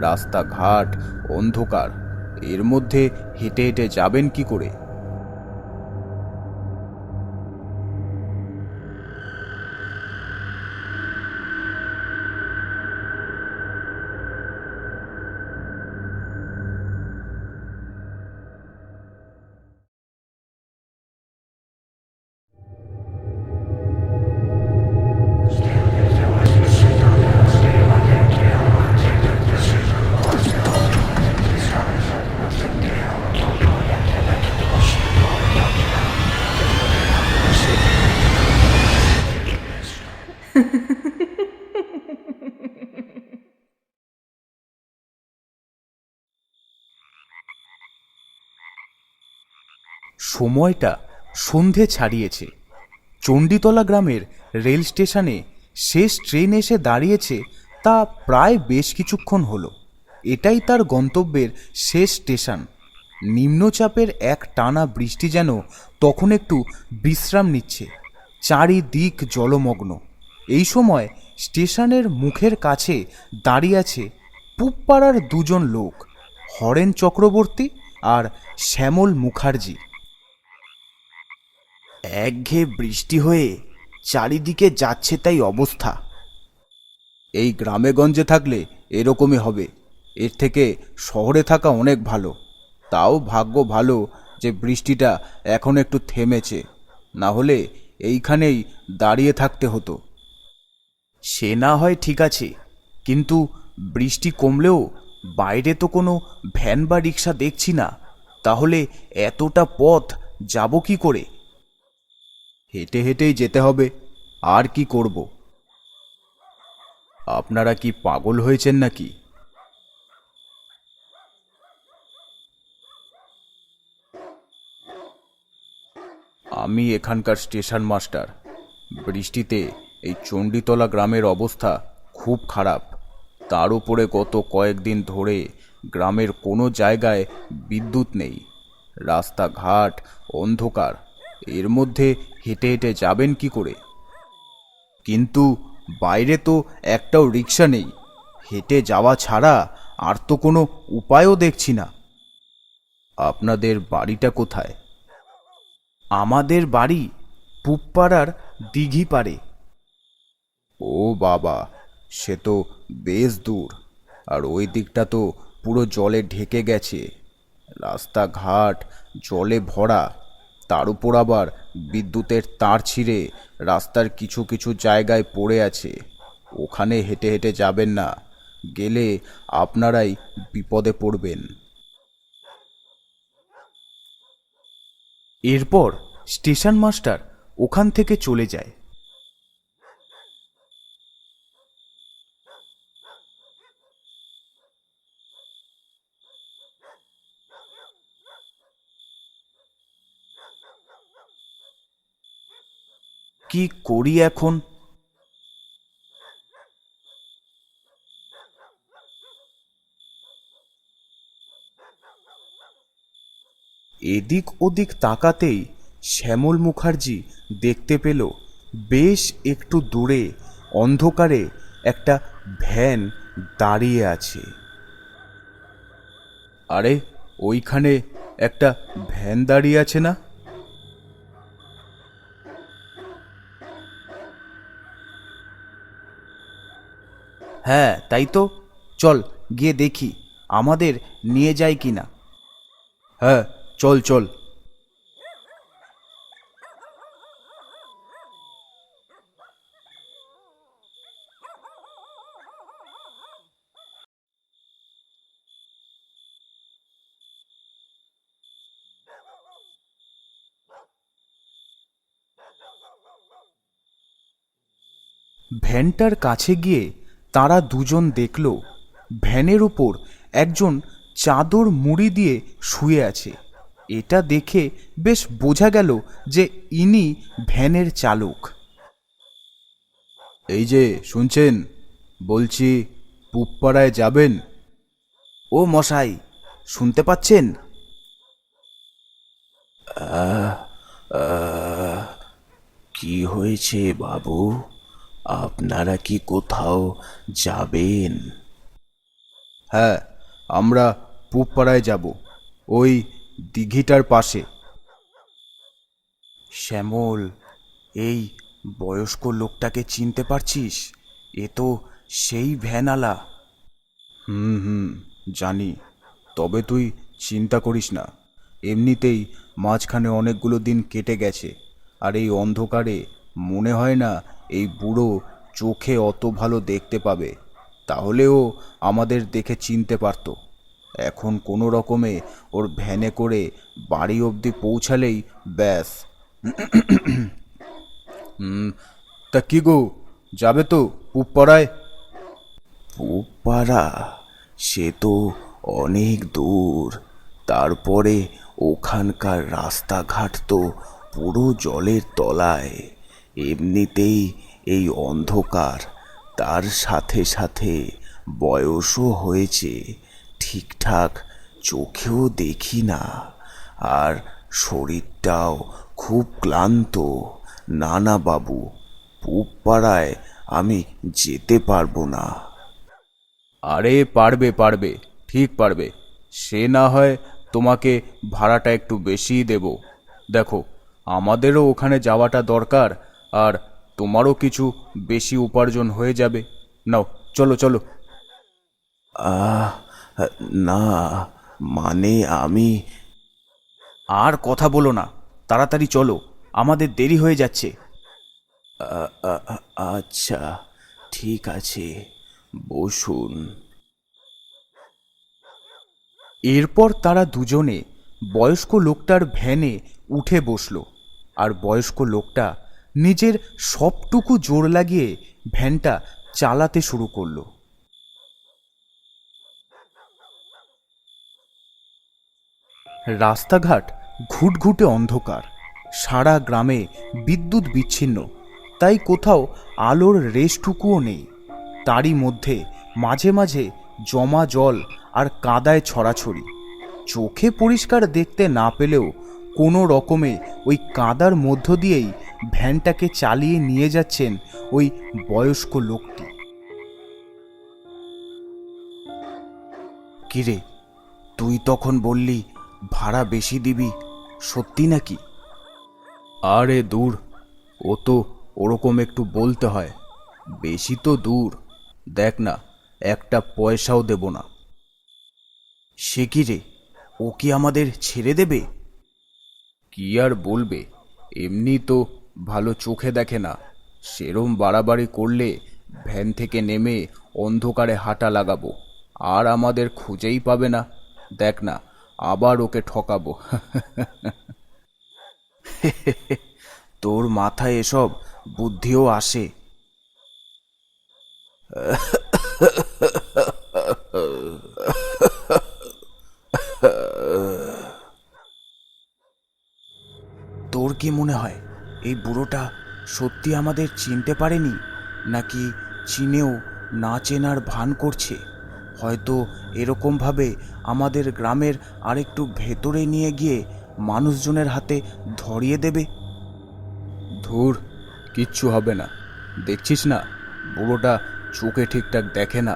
রাস্তাঘাট অন্ধকার, এর মধ্যে হেঁটে হেঁটে যাবেন কি করে? সময়টা সন্ধে ছাড়িয়েছে। চণ্ডীতলা গ্রামের রেল স্টেশনে শেষ ট্রেন এসে দাঁড়িয়েছে, তা প্রায় বেশ কিছুক্ষণ হলো। এটাই তার গন্তব্যের শেষ স্টেশন। নিম্নচাপের এক টানা বৃষ্টি যেন তখন একটু বিশ্রাম নিচ্ছে। চারিদিক জলমগ্ন। এই সময় স্টেশনের মুখের কাছে দাঁড়িয়ে আছে পুবপাড়ার দুজন লোক, হরেন চক্রবর্তী আর শ্যামল মুখার্জি। একঘেয়ে বৃষ্টি হয়ে চারিদিকে যাচ্ছে তাই অবস্থা। এই গ্রামে গঞ্জে থাকলে এরকমই হবে। এর থেকে শহরে থাকা অনেক ভালো। তাও ভাগ্য ভালো যে বৃষ্টিটা এখন একটু থেমেছে, না হলে এইখানেই দাঁড়িয়ে থাকতে হতো। সে না হয় ঠিক আছে, কিন্তু বৃষ্টি কমলেও বাইরে তো কোনো ভ্যান বা রিক্সা দেখছি না। তাহলে এতটা পথ যাব কি করে? হেঁটে হেঁটেই যেতে হবে, আর কি করব? আপনারা কি পাগল হয়েছেন নাকি? আমি এখানকার স্টেশন মাস্টার। বৃষ্টিতে এই চণ্ডীতলা গ্রামের অবস্থা খুব খারাপ। তার উপরে গত কয়েকদিন ধরে গ্রামের কোনো জায়গায় বিদ্যুৎ নেই। রাস্তাঘাট অন্ধকার, এর মধ্যে হেঁটে হেঁটে যাবেন কি করে? কিন্তু বাইরে তো একটাও রিক্সা নেই। হেঁটে যাওয়া ছাড়া আর তো কোনো উপায়ও দেখছি না। আপনাদের বাড়িটা কোথায়? আমাদের বাড়ি পুবপাড়ার দিঘি পাড়ে। ও বাবা, সে তো বেশ দূর। আর ওই দিকটা তো পুরো জলে ঢেকে গেছে। রাস্তাঘাট জলে ভরা, তার উপর আবার বিদ্যুতের তার ছিঁড়ে রাস্তার কিছু কিছু জায়গায় পড়ে আছে। ওখানে হেঁটে হেঁটে যাবেন না, গেলে আপনারাই বিপদে পড়বেন। এরপর স্টেশন মাস্টার ওখান থেকে চলে যায়। কি করি এখন? এদিক ওদিক তাকাতেই শ্যামল মুখার্জি দেখতে পেল বেশ একটু দূরে অন্ধকারে একটা ভ্যান দাঁড়িয়ে আছে। আরে, ওইখানে একটা ভ্যান দাঁড়িয়ে আছে না? হ্যাঁ, তাই তো। চল গিয়ে দেখি আমাদের নিয়ে যায় কিনা। হ্যাঁ, চল চল। ভ্যানটার কাছে গিয়ে তারা দুজন দেখল ভ্যানের উপর একজন চাদর মুড়ি দিয়ে শুয়ে আছে। এটা দেখে বেশ বোঝা গেল যে ইনি ভ্যানের চালক। এই যে শুনছেন, বলছি পুবপাড়ায় যাবেন? ও মশাই, শুনতে পাচ্ছেন? কি হয়েছে বাবু? আপনারা কি কোথাও যাবেন? হ্যাঁ, আমরা পুবপাড়ায় যাব, ওই দিঘিটার পাশে। শ্যামল, এই বয়স্ক লোকটাকে চিনতে পারছিস? এ তো সেই ভ্যানওয়ালা। হুম হুম, জানি। তবে তুই চিন্তা করিস না, এমনিতেই মাঝখানে অনেকগুলো দিন কেটে গেছে, আর এই অন্ধকারে মনে হয় না এই বুড়ো চোখে অত ভালো দেখতে পাবে। তাহলেও আমাদের দেখে চিনতে পারত। এখন কোনো রকমে ওর ভ্যানে করে বাড়ি অবধি পৌঁছালেই ব্যাস। তা কি গো, যাবে তো পুবপাড়ায়? পুবপাড়া? সে তো অনেক দূর। তারপরে ওখানকার রাস্তাঘাট তো পুরো জলের তলায়। এমনিতেই এই অন্ধকার, তার সাথে সাথে বয়সও হয়েছে, ঠিকঠাক চোখেও দেখি না, আর শরীরটাও খুব ক্লান্ত। না না বাবু, পুবপাড়ায় আমি যেতে পারবো না। আরে পারবে পারবে, ঠিক পারবে। সে না হয় তোমাকে ভাড়াটা একটু বেশিই দেব। দেখো, আমাদেরও ওখানে যাওয়াটা দরকার, আর তোমারও কিছু বেশি উপার্জন হয়ে যাবে। নাও, চলো চলো। আহ না, মানে আমি... আর কথা বলো না, তাড়াতাড়ি চলো, আমাদের দেরি হয়ে যাচ্ছে। আচ্ছা, ঠিক আছে, বসুন। এরপর তারা দুজনে বয়স্ক লোকটার ভ্যানে উঠে বসল, আর বয়স্ক লোকটা নিজের সবটুকু জোর লাগিয়ে ভ্যানটা চালাতে শুরু করলো। রাস্তাঘাট ঘুটঘুটে অন্ধকার, সারা গ্রামে বিদ্যুৎ বিচ্ছিন্ন, তাই কোথাও আলোর রেশটুকুও নেই। তারই মধ্যে মাঝে মাঝে জমা জল আর কাদায় ছড়াছড়ি। চোখে পরিষ্কার দেখতে না পেলেও কোনো রকমে ওই কাদার মধ্য দিয়েই ভ্যানটাকে চালিয়ে নিয়ে যাচ্ছেন ওই বয়স্ক লোকটি। কিরে, তুই তখন বললি ভাড়া বেশি দিবি, সত্যি নাকি? আরে দূর, ও তো ওরকম একটু বলতে হয়। বেশি তো দূর, দেখ না, একটা পয়সাও দেব না। সে কি রে, ও কি আমাদের ছেড়ে দেবে? কি আর বলবে, এমনি তো ভালো চোখে দেখে না, সেরম বাড়াবাড়ি করলে ভ্যান থেকে নেমে অন্ধকারে হাঁটা লাগাবো, আর আমাদের খুঁজেই পাবে না। দেখ না, আবার ওকে ঠকাবো। তোর মাথায় এসব বুদ্ধিও আসে? তোর কি মনে হয় এই বুড়োটা সত্যি আমাদের চিনতে পারেনি, নাকি চিনেও না চেনার ভান করছে? হয়তো এরকমভাবে আমাদের গ্রামের আরেকটু ভেতরে নিয়ে গিয়ে মানুষজনের হাতে ধরিয়ে দেবে। ধুর, কিচ্ছু হবে না। দেখছিস না, বুড়োটা চোখে ঠিকঠাক দেখে না,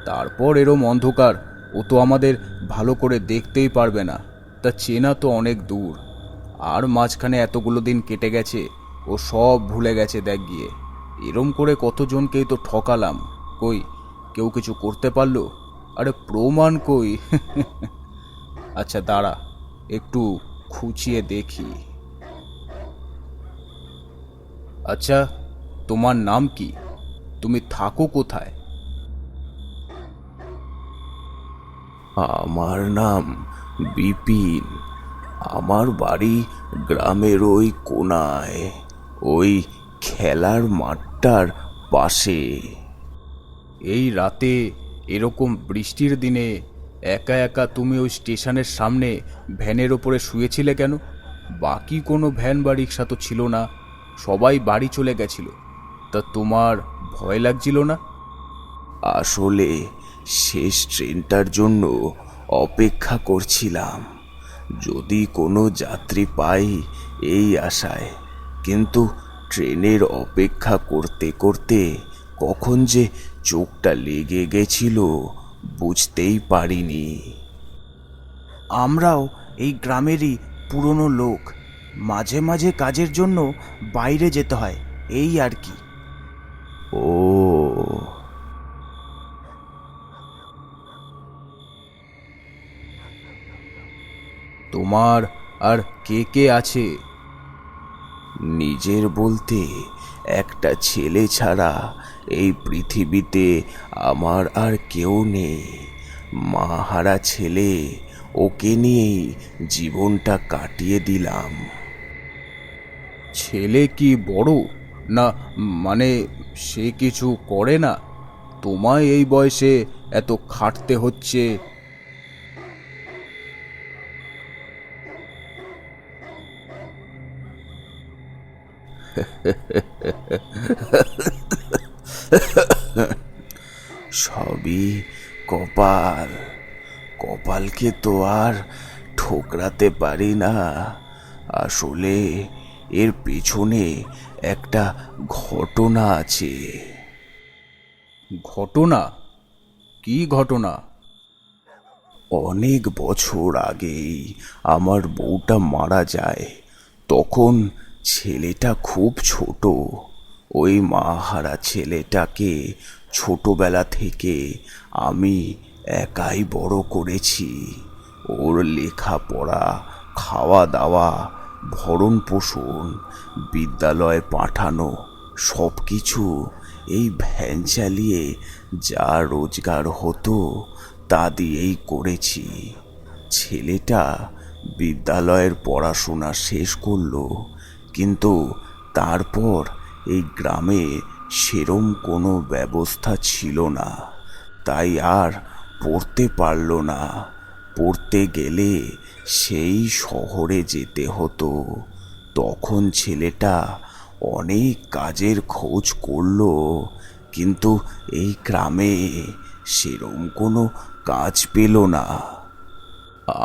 তারপর এরম অন্ধকার, ও তো আমাদের ভালো করে দেখতেই পারবে না। তা চেনা তো অনেক দূর, আর মাঝখানে এতগুলো দিন কেটে গেছে, ও সব ভুলে গেছে। দেখ গিয়ে, এরম করে কতজনকেই তো ঠকালাম, কই কেউ কিছু করতে পারলো? আরে প্রমাণ কই? আচ্ছা দাঁড়া, একটু খুঁচিয়ে দেখি। আচ্ছা, তোমার নাম কি? তুমি থাকো কোথায়? আমার নাম বিপিন। আমার বাড়ি গ্রামের ওই কোনায়, ওই খেলার মাঠটার পাশে। এই রাতে, এরকম বৃষ্টির দিনে একা একা তুমি ওই স্টেশনের সামনে ভ্যানের ওপরে শুয়েছিলে কেন? বাকি কোনো ভ্যান বা রিক্সা তো ছিল না, সবাই বাড়ি চলে গেছিল। তা তোমার ভয় লাগছিল না? আসলে শেষ ট্রেনটার জন্য অপেক্ষা করছিলাম, যদি কোনো যাত্রী পাই এই আশায়। কিন্তু ট্রেনের অপেক্ষা করতে করতে কখন যে চোখটা লেগে গেছিল বুঝতেই পারিনি। আমরাও এই গ্রামেরই পুরনো লোক, মাঝে মাঝে কাজের জন্য বাইরে যেতে হয়, এই আর কি। ও, তোমার আর কে কে আছে? নিজের বলতে একটা ছেলে ছাড়া এই পৃথিবীতে আমার আর কেউ নেই। মা হারা ছেলে, ওকে নিয়েই জীবনটা কাটিয়ে দিলাম। ছেলে কি বড় না, মানে সে কিছু করে না? তোমায় এই বয়সে এত খাটতে হচ্ছে। সবই কপাল, কপালকে তো আর ঠোকরাতে পারি না। আসলে এর পেছনে একটা ঘটনা আছে। ঘটনা? কি ঘটনা? অনেক বছর আগেই আমার বউটা মারা যায়। তখন ছেলেটা খুব ছোট। ওই মাহারা ছেলেটাকে ছোটবেলা থেকে আমি একাই বড় করেছি। ওর লেখাপড়া, খাওয়া দাওয়া, ভরণ পোষণ, বিদ্যালয়ে পাঠানো, সব কিছু এই ভ্যান চালিয়ে যা রোজগার হতো তা দিয়েই করেছি। ছেলেটা বিদ্যালয়ের পড়াশোনা শেষ করলো, কিন্তু তারপর এই গ্রামে সেরম কোনো ব্যবস্থা ছিল না, তাই আর পড়তে পারল না। পড়তে গেলে সেই শহরে যেতে হতো। তখন ছেলেটা অনেক কাজের খোঁজ করলো, কিন্তু এই গ্রামে সেরম কোনো কাজ পেল না।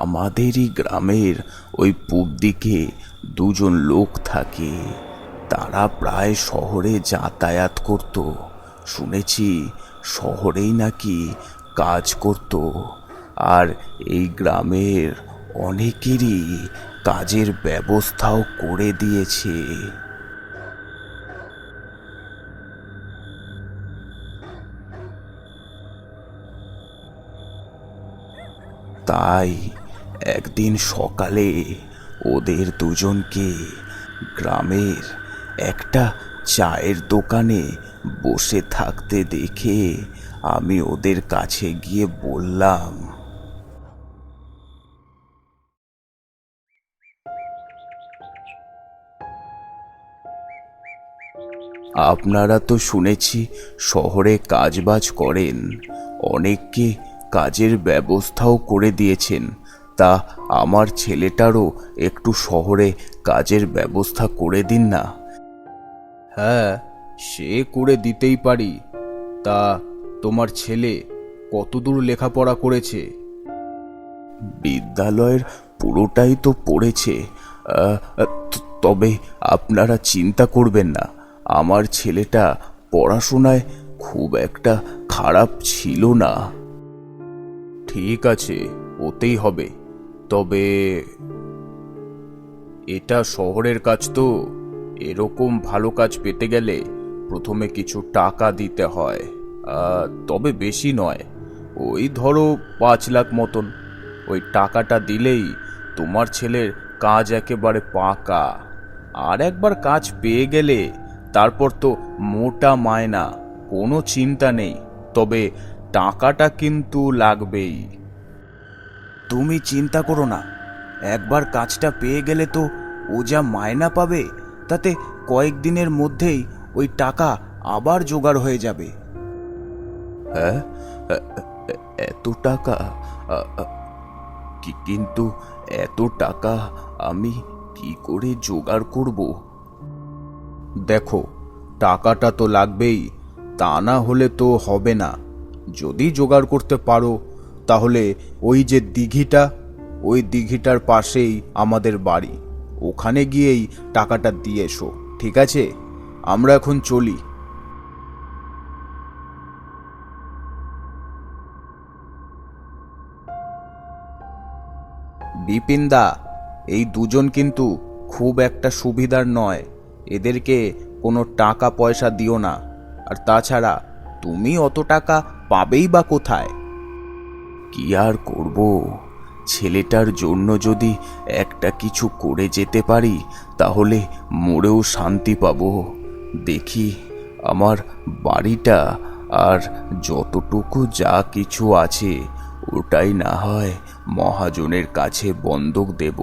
আমাদেরই গ্রামের ওই পূব দিকে দুজন লোক থাকে। তারা প্রায় শহরে যাতায়াত করত। শুনেছি শহরেই নাকি কাজ করত, আর এই গ্রামের অনেকেরই কাজের ব্যবস্থাও করে দিয়েছে। তাই একদিন সকালে ওদের দুজনকে গ্রামের একটা চায়ের দোকানে বসে থাকতে দেখে আমি ওদের কাছে গিয়ে বললাম, আপনারা তো শুনেছি শহরে কাজবাজ করেন, অনেককে কাজের ব্যবস্থাও করে দিয়েছেন। তা আমার ছেলেটারও একটু শহরে কাজের ব্যবস্থা করে দিন না। হ্যাঁ, সে করে দিতেই পারি। তা তোমার ছেলে কতদূর লেখাপড়া করেছে? বিদ্যালয়ের পুরোটাই তো পড়েছে। তবে আপনারা চিন্তা করবেন না, আমার ছেলেটা পড়াশোনায় খুব একটা খারাপ ছিল না। ঠিক আছে, ওতেই হবে। তবে এটা শহরের কাজ তো, এরকম ভালো কাজ পেতে গেলে প্রথমে কিছু টাকা দিতে হয়। তবে বেশি নয়, ওই ধরো 5 লাখ মতন। ওই টাকাটা দিলেই তোমার ছেলের কাজ একেবারে পাকা। আর একবার কাজ পেয়ে গেলে তারপর তো মোটা মায়না, কোনো চিন্তা নেই। তবে টাকাটা কিন্তু লাগবেই। তুমি চিন্তা করো না, একবার কাজটা পেয়ে গেলে তো ও যা মায়না পাবে তাতে কয়েকদিনের মধ্যেই ওই টাকা আবার জোগাড় হয়ে যাবে। হ্যাঁ, এত টাকা? কিন্তু এত টাকা আমি কি করে জোগাড় করব? দেখো, টাকাটা তো লাগবেই, তা না হলে তো হবে না। যদি জোগাড় করতে পারো তাহলে ওই যে দিঘিটা, ওই দিঘিটার পাশেই আমাদের বাড়ি, ওখানে গিয়েই টাকাটা দিয়ে এসো, ঠিক আছে? আমরা এখন চলি। বিপিনদা, এই দুজন কিন্তু খুব একটা সুবিধার নয়। এদেরকে কোনো টাকা পয়সা দিও না। আর তাছাড়া তুমি অত টাকা পাবেই বা কোথায়? কি আর করব, ছেলেটার জন্য যদি একটা কিছু করে যেতে পারি তাহলে মরেও শান্তি পাবো। দেখি আমার বাড়িটা আর যতটুকু যা কিছু আছে ওটাই না হয় মহাজনের কাছে বন্ধক দেব।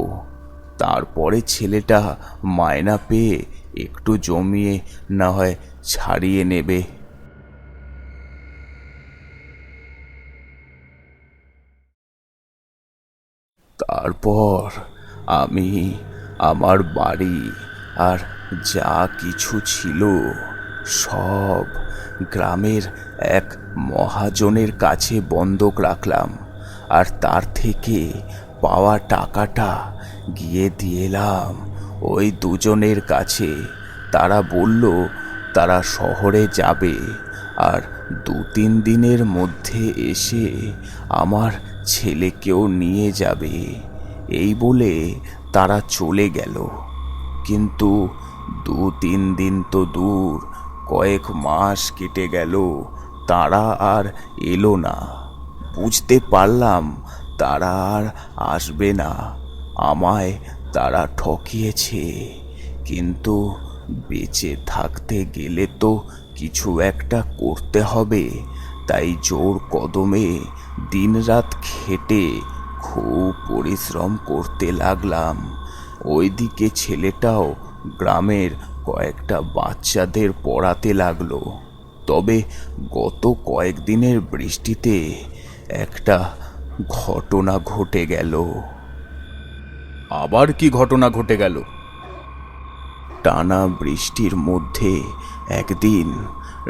তারপরে ছেলেটা মায়না পেয়ে একটু জমিয়ে না হয় ছাড়িয়ে নেবে। তারপর আমি আমার বাড়ি আর যা কিছু ছিল সব গ্রামের এক মহাজনের কাছে বন্ধক রাখলাম। আর তার থেকে পাওয়া টাকাটা গিয়ে দিয়ে এলাম ওই দুজনের কাছে। তারা বলল তারা শহরে যাবে আর 2-3 দিনের মধ্যে এসে আমার ছেলেকেও নিয়ে যাবে। এই বলে তারা চলে গেল। কিন্তু 2-3 দিন তো দূর, কয়েক মাস কেটে গেল, তারা আর এলো না। বুঝতে পারলাম তারা আর আসবে না, আমায় তারা ঠকিয়েছে। কিন্তু বেঁচে থাকতে গেলে তো কিছু একটা করতে হবে। তাই জোর কদমে দিনরাত খেটে খুব পরিশ্রম করতে লাগলাম। ওইদিকে ছেলেটাও গ্রামের কয়েকটা বাচ্চাদের পড়াতে লাগলো। তবে গত কয়েকদিনের বৃষ্টিতে একটা ঘটনা ঘটে গেল। আবার কি ঘটনা ঘটে গেল? টানা বৃষ্টির মধ্যে একদিন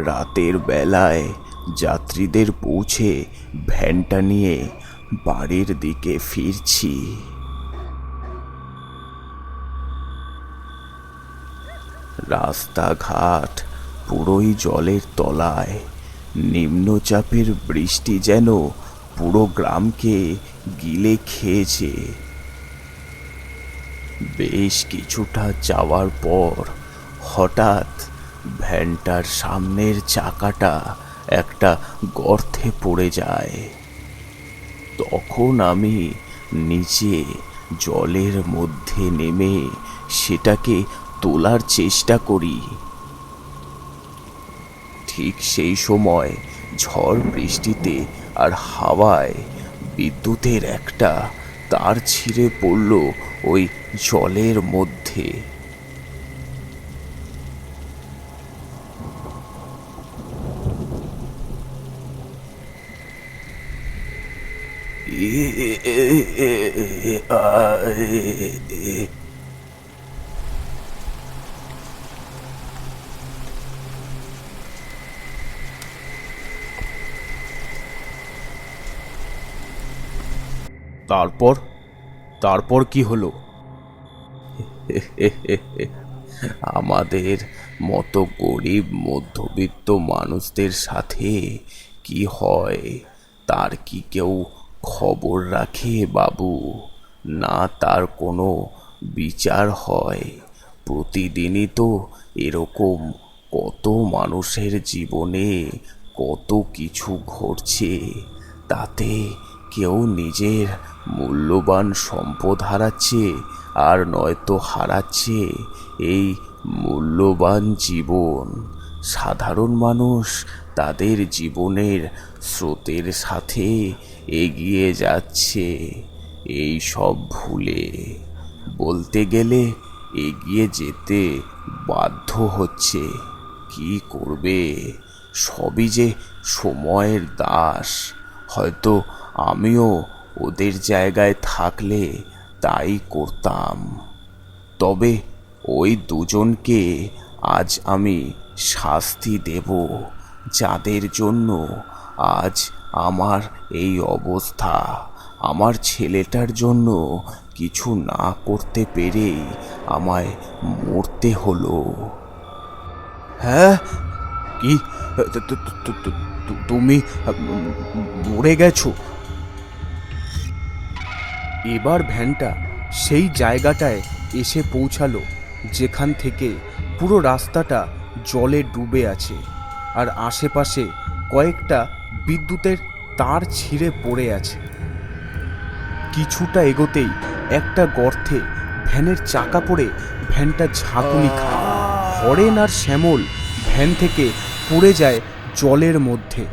রাতের বেলায় যাত্রীদের পৌঁছে ভ্যানটা নিয়ে বাড়ির দিকে ফিরছি। রাস্তাঘাট পুরোই জলের তলায়। নিম্নচাপের বৃষ্টি যেন পুরো গ্রামকে গিলে খেয়েছে। বেশ কিছুটা যাওয়ার পর হঠাৎ ভ্যানটার সামনের চাকাটা একটা গর্তে পড়ে যায়। তখন আমি নিচে জলের মধ্যে নেমে সেটাকে তোলার চেষ্টা করি। ঠিক সেই সময় ঝড় বৃষ্টিতে আর হাওয়ায় বিদ্যুতের একটা তার ছিঁড়ে পড়ল ওই জলের মধ্যে। তারপর তারপর কি হলো? আমাদের মতো গরিব মধ্যবিত্ত মানুষদের সাথে কি হয় তার কি কেউ খবর রাখে বাবু? না, তার কোনো বিচার হয়? প্রতিদিনই তো এরকম কত মানুষের জীবনে কত কিছু ঘটছে, তাতে কেউ নিজের মূল্যবান সম্পদ হারাচ্ছে আর নয়তো হারাচ্ছে এই মূল্যবান জীবন। সাধারণ মানুষ তাদের জীবনের স্রোতের সাথে এগিয়ে যাচ্ছে এই সব ভুলে। বলতে গেলে এগিয়ে যেতে বাধ্য হচ্ছে। কি করবে, সবই যে সময়ের দাস। হয়তো আমিও ওদের জায়গায় থাকলে তাই করতাম। তবে ওই দুজনকে আজ আমি শাস্তি দেব, যাদের জন্য আজ আমার এই অবস্থা। আমার ছেলেটার জন্য কিছু না করতে পেরেই আমায় মরতে হলো। হ্যাঁ, কি তুমি মরে গেছো? এবার ভ্যানটা সেই জায়গাটায় এসে পৌঁছালো যেখান থেকে পুরো রাস্তাটা জলে ডুবে আছে, আর আশেপাশে কয়েকটা বিদ্যুতের তার ছিঁড়ে পড়ে আছে। কিছুটা এগোতেই একটা গর্তে ভ্যানের চাকা পড়ে ভ্যানটা ঝাঁকুনি খায়। হরেন আর শ্যামল ভ্যান থেকে পড়ে যায় জলের মধ্যে।